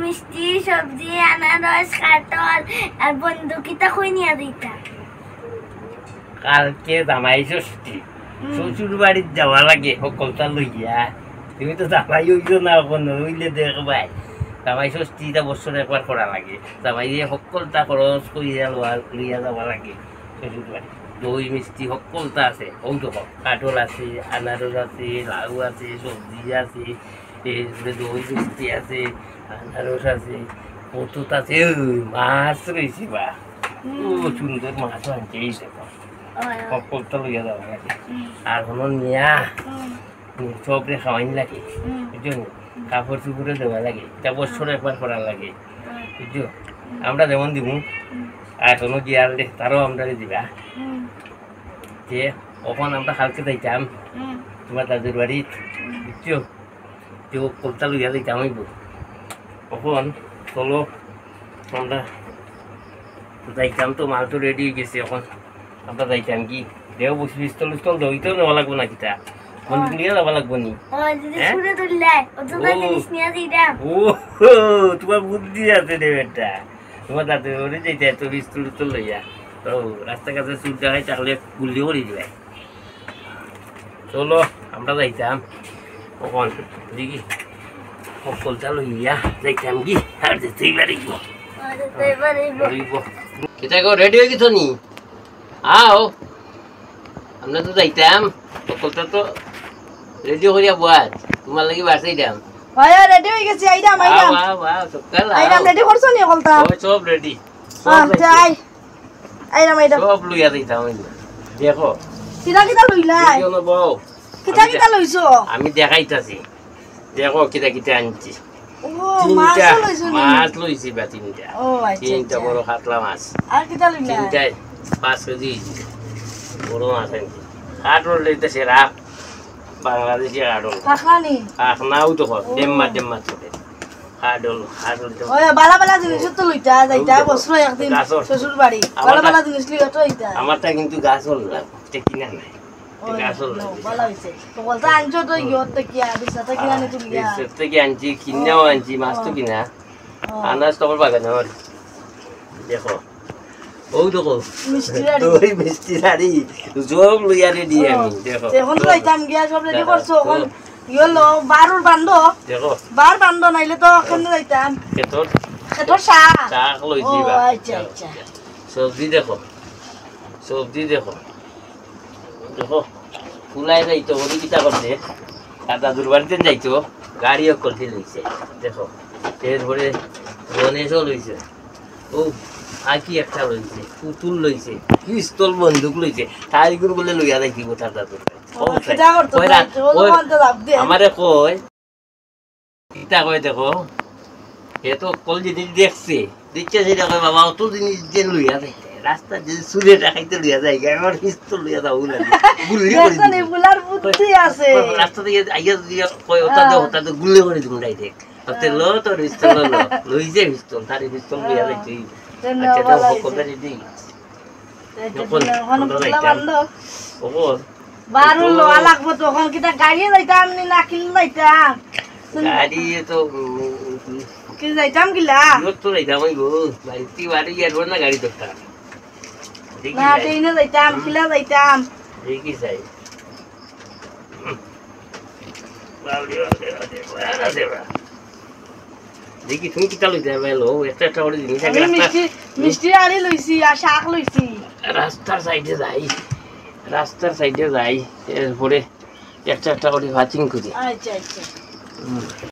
মিষ্টি সবজি আনারস কাটল আর বন্ধুকিটা কই নিয়ে দিতা কালকে জামাই ষষ্ঠী শ্বশুর বাড়ির যাওয়া লাগে সকলটা লইয়া তুমি তো জামাই হইছো না কোনো হইলে দেখবাই জামাই ষষ্ঠীটা বছর একবার করা লাগে জামাই সকলটা খরচ করিয়া লইয়া যাওয়া লাগে শ্বশুর বাড়ি দই মিষ্টি সকলটা আছে ঔষধ কাঠল আছে আনারস আছে লাউ আছে সবজি আছে এরপরে দই মিষ্টি আছে আনারস আছে কতটা আছে মাছ রয়েছে বা ও সুন্দর মাছ আনছে এই দেখো সকলটা লইয়া যাওয়া লাগে আর কোনো নিয়া সবরে খাওয়াইন লাগে বুঝছো কাপড় চুপড়ে দেওয়া লাগে এটা বছর একবার করা লাগে বুঝছো আমরা যেমন দিব আর কোনো গিয়ার তারও আমরা দিবা যে কখন আমরা কালকে যাইতাম তোমার দাদুর বাড়িত বুঝছো যে কলতা লইয়া যাইতাম হইব কখন চলো আমরা যাইতাম তো মাল তো রেডি হয়ে গেছে এখন আমরা যাইতাম কি দেও বসে পিস্তল পিস্তল দইতেও নেওয়া লাগবো না কিতা বন্ধুক নিয়ে যাওয়া লাগবো নি ও তোমার বুদ্ধি আছে রে বেটা তোমার দাদুর বাড়ি যাইতে এত পিস্তল পিস্তল লইয়া ও রাস্তাঘাটে চুল দেখাই তাহলে গুল্লি করে দিবে চলো আমরা যাইতাম কখন দেখি সকলটা লইয়া যাইতাম কি আর যেতেই পারিব কেটা গো রেডি হয়ে গেছো নি আও আমরা তো যাইতাম সকলটা তো রেডি করিয়া বাদ তোমার লাগি বাসাইতাম ভাইয়া রেডি হয়ে গেছি আইডা মাইডা বাহ বাহ সকাল আইডা রেডি করছো নি কলতা ও সব রেডি যাই আইডা মাইডা সব লইয়া যাইতাম দেখো কিটা কিটা লইলাই কেন বউ কিটা কিটা লইছো আমি দেখাইতাছি দেখো কিটা কিটা আনছি ও মাছ লইছো নি মাছ লইছি বা তিনটা ও আচ্ছা তিনটা বড় কাতলা মাছ আর কিটা লইলাই তিনটায় 5 কেজি বড় মাছ আনছি কাটল লইতেছে রাপ বাংলাদেশি কাটল কাকলানি কাকনাও তো ডেম্মা চলে কাটল তো ওই বালা বালা জিনিস তো লইতা যাইতা বছর একদিন শ্বশুর বাড়ি বালা বালা জিনিস লইয়া তো হইতা আমারটা কিন্তু গাছ হল না এটা কিনা নাই গাছ হল না বালা হইছে তো বলতা আনছো তো ইয়তে কি আবিসাতে কিনা নি তুমি ইয়া সেটা কি আনছি কিনাও আনছি মাছ তো কিনা আনাজ তো বাগান আমার দেখো ও দেখো মিষ্টি রাড়ি সব লইয়া রেডি আমি দেখো এখন তো যাইতাম গিয়া সব রেডি করছো এখন ইয়লো বারুর বান্দ দেখো বার বান্দ নাইলে তো কেন যাইতাম খেতর শাক লইছি বা আচ্ছা আচ্ছা সবজি দেখো দেখো ফুলাই যাইতো ওই কিটা করছে দাদুর বাড়িতে যাইতো গাড়িও করতে লইছে দেখো এরপরে গণেশও লইছে ও আর কি একটা লইছে পুতুল লইছে পিস্তল বন্দুক লইছে তাইগুলো বলে লইয়া যাইতি কোথার দাদুর আমারে কয় কিটা কয় দেখো এ তো কল জিনিস দেখছে সেটা কয় বাবা অত জিনিস যে লইয়া যাইতে রাস্তা যে চুলে রাখাইতে লইয়া যায় আমার পিস্তল লইয়া যাও গুলি করে রাস্তা দিয়ে আইয়া দিয়ে কয় ওটা তো গুলি করে দিব ডাইরেক্ট লো তোর পিস্তল লইছে পিস্তল তার পিস্তল লইয়া যাইতে আচ্ছা দাও সকলটা রেডি যখন বারো লোয়া লাগবো তখন কিটা গাড়ি যাইতাম না কিনলে যাইতাম গাড়ি তো কি যাইতাম কিলা তো যাইতাম ওই গো বাড়িতে বাড়ি যাবো না গাড়ি দরকার না ট্রেনে যাইতাম কিলা যাইতাম দেখি যাই দেখি তুমি কিটা লইতে লো একটা করে জিনিস মিষ্টি আড়ি লইছি আর শাক লইছি রাস্তার সাইডে যাই এরপরে একটা করে ভাচিং করি আচ্ছা আচ্ছা